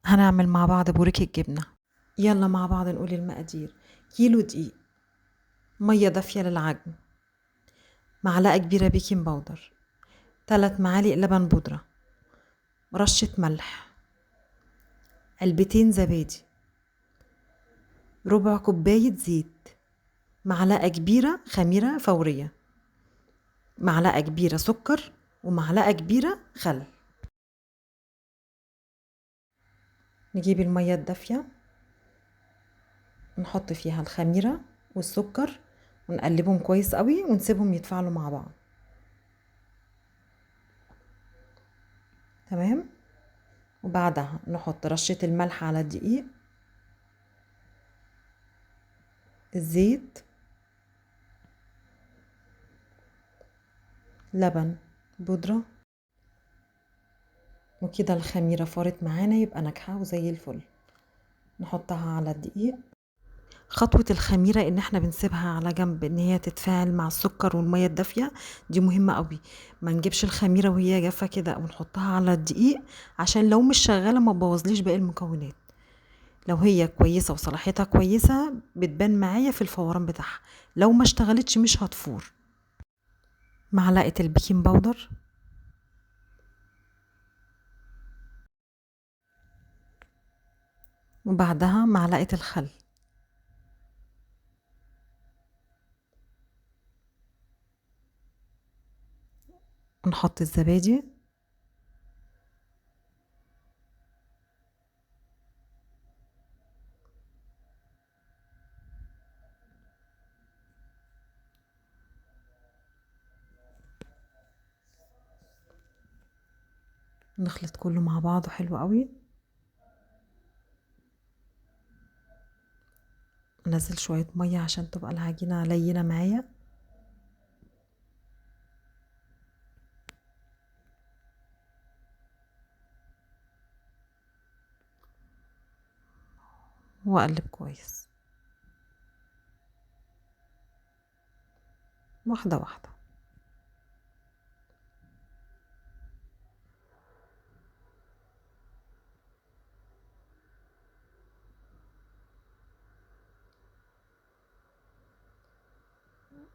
هنعمل مع بعض بوريك الجبنة. يلا مع بعض نقول المقادير. كيلو دقيق، مية دافية للعجن، معلقة كبيرة بيكنج باودر، 3 معالق لبن بودرة، رشة ملح، علبتين زبادي، ربع كوباية زيت، معلقة كبيرة خميرة فورية، معلقة كبيرة سكر، ومعلقة كبيرة خل. نجيب المية الدافية نحط فيها الخميرة والسكر ونقلبهم كويس قوي ونسيبهم يتفاعلوا مع بعض. تمام. وبعدها نحط رشة الملح على الدقيق، الزيت، لبن بودرة، وكده الخميرة فارت معانا يبقى ناجحة وزي الفل. نحطها على الدقيق. خطوة الخميرة ان احنا بنسيبها على جنب ان هي تتفاعل مع السكر والمية الدافية، دي مهمة قوي. ما نجيبش الخميرة وهي جافة كده ونحطها على الدقيق، عشان لو مش شغالة ما تبوظليش باقي المكونات. لو هي كويسة وصلاحيتها كويسة بتبان معايا في الفوران بتاعها، لو ما اشتغلتش مش هتفور. معلقة البيكنج باودر، وبعدها معلقة الخل، ونحط الزبادي، نخلط كله مع بعضه حلو قوي. انزل شوية مية عشان تبقى العجينة لينة معايا. واقلب كويس واحدة واحدة.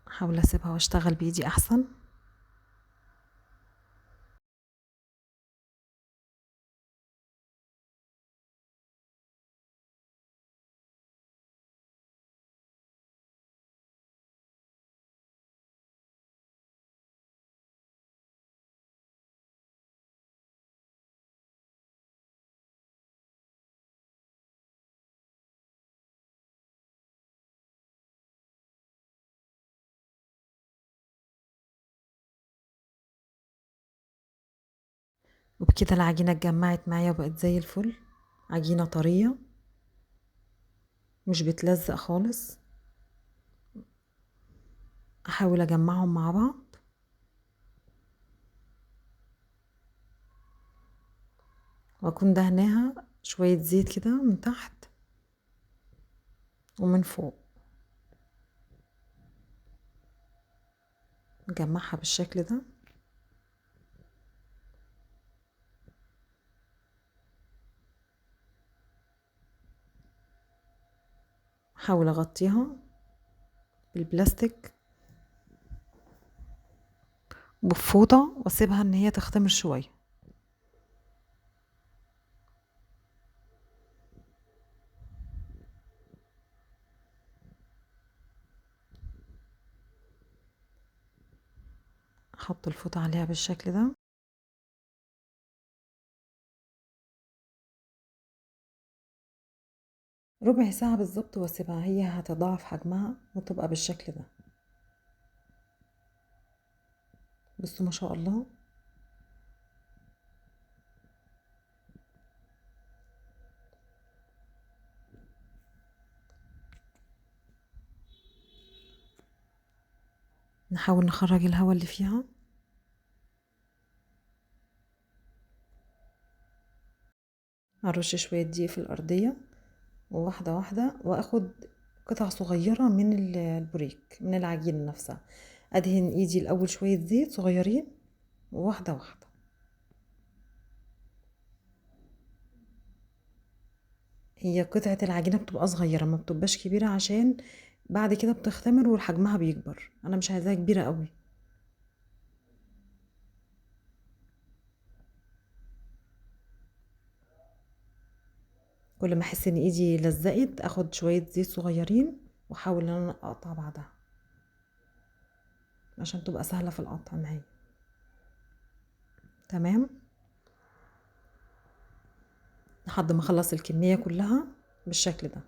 احاول اسيبها واشتغل بايدي احسن. وبكده العجينة اتجمعت معايا وبقت زي الفل. عجينة طرية مش بتلزق خالص. احاول اجمعهم مع بعض. واكون دهناها شوية زيت كده من تحت ومن فوق. نجمعها بالشكل ده. احاول اغطيها بالبلاستيك بفوطة واسيبها ان هي تختمر شوية. احط الفوطة عليها بالشكل ده. ربع ساعة بالظبط واسيبها، هي هتضاعف حجمها وتبقى بالشكل ده. بصوا ما شاء الله. نحاول نخرج الهواء اللي فيها. هرش شوية دقيق في الأرضية وواحدة واحدة، وأخد قطع صغيرة من البوريك من العجينة نفسها. أدهن إيدي الأول شوية زيت صغيرين وواحدة واحدة. هي قطعة العجينة بتبقى صغيرة ما بتبقاش كبيرة، عشان بعد كده بتختمر وحجمها بيكبر، انا مش عايزاها كبيرة قوي. كل ما احس ان ايدي لزقت اخد شوية زيت صغيرين واحاول ان انا اقطع بعدها عشان تبقى سهلة في القطع معايا. تمام، لحد ما اخلص الكمية كلها بالشكل ده.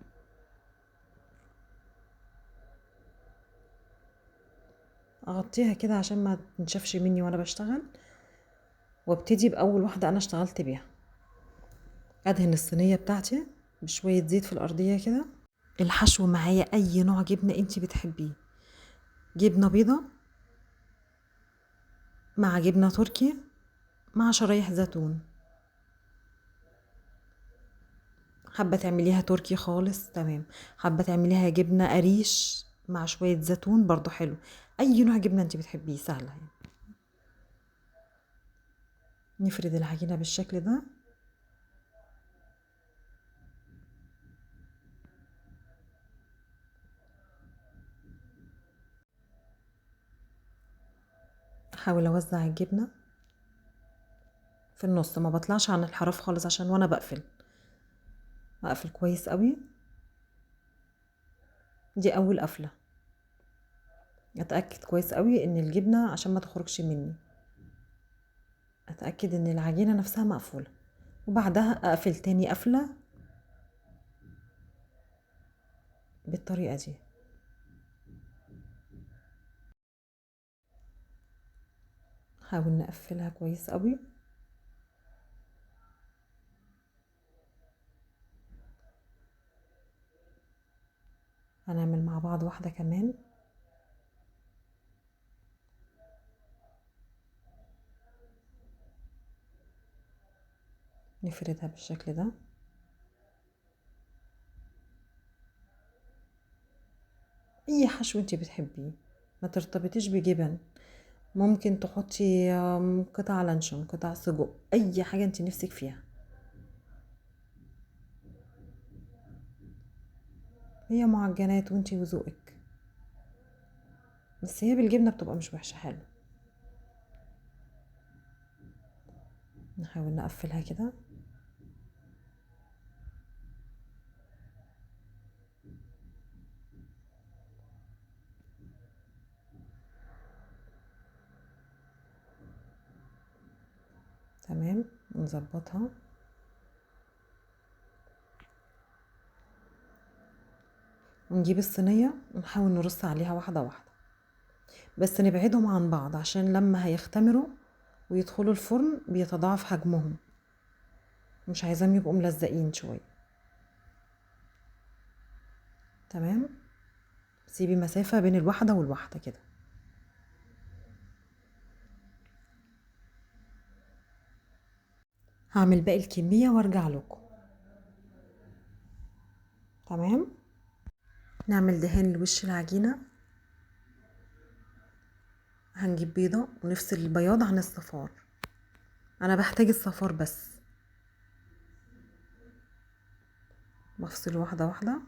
اغطيها كده عشان ما تنشفش مني وانا بشتغل، وابتدي باول واحدة انا اشتغلت بيها. ادهن الصينية بتاعتي بشوية زيت في الارضية كده. الحشو معايا اي نوع جبنة انتي بتحبيه، جبنة بيضة مع جبنة تركي مع شرايح زيتون. حابة تعمليها تركي خالص تمام، حابة تعمليها جبنة قريش مع شوية زيتون برضو حلو. اي نوع جبنة انت بتحبيه سهلة يعني. نفرد العجينة بالشكل ده. احاول اوزع الجبنة في النص، ما بطلعش عن الحرف خالص عشان وانا اقفل كويس قوي. دي اول قفلة، اتأكد كويس قوي ان الجبنة عشان ما تخرجش مني، اتأكد ان العجينة نفسها مقفولة، وبعدها اقفل تاني قفلة بالطريقة دي. حاول نقفلها كويس قوي. هنعمل مع بعض واحدة كمان. نفردها بالشكل ده. اي حشو انت بتحبيه، ما ترتبطيش بجبن. ممكن تحطي قطع لانشون، قطع سجق، اي حاجة انت نفسك فيها. هي معجنات وانت وذوقك، بس هي بالجبنة بتبقى مش وحشة، حلو. نحاول نقفلها كده. تمام، نظبطها. ونجيب الصينية ونحاول نرص عليها واحدة واحدة، بس نبعدهم عن بعض عشان لما هيختمروا ويدخلوا الفرن بيتضاعف حجمهم، مش عايزاهم يبقوا ملزقين شوية. تمام، سيبي مسافة بين الواحدة والواحدة كده. هعمل باقي الكمية وارجع لكم. تمام، نعمل دهان لوش العجينة. هنجيب بيضة ونفصل البياض عن الصفار، انا بحتاج الصفار بس. بفصل واحدة واحدة.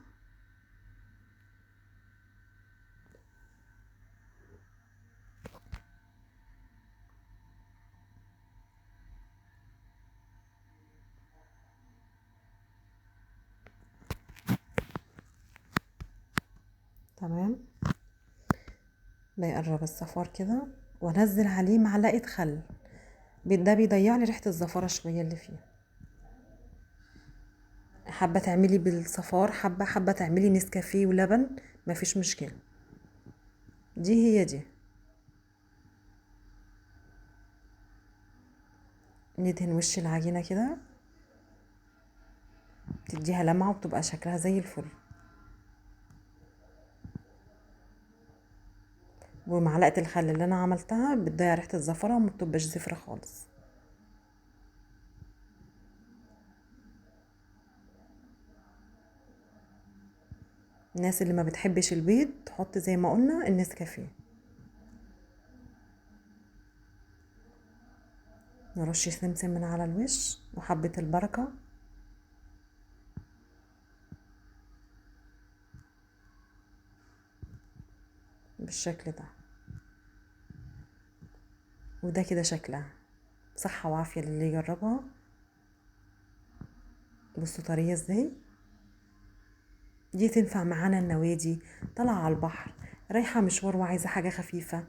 تمام، بيقرب الصفار كده وانزل عليه معلقة خل، ده بيضيع لي ريحة الزفارة شوية اللي فيه. حابة تعملي بالصفار، حابة تعملي نسكافيه ولبن، مفيش مشكلة. دي هي دي. ندهن وش العجينة كده، تديها لمعة وبتبقى شكلها زي الفل. ومعلقة الخل اللي انا عملتها بتضيع ريحة الزفرة وما بتبقاش زفرة خالص. الناس اللي ما بتحبش البيض تحط زي ما قلنا النسكافيه. نرش سمسم من على الوش وحبة البركة. بالشكل ده. وده كده شكلها، صحة وعافية للي يجربها. بصوا طرية ازاي. دي تنفع معانا النوادي، طالعة على البحر، رايحة مشوار وعايزة حاجة خفيفة.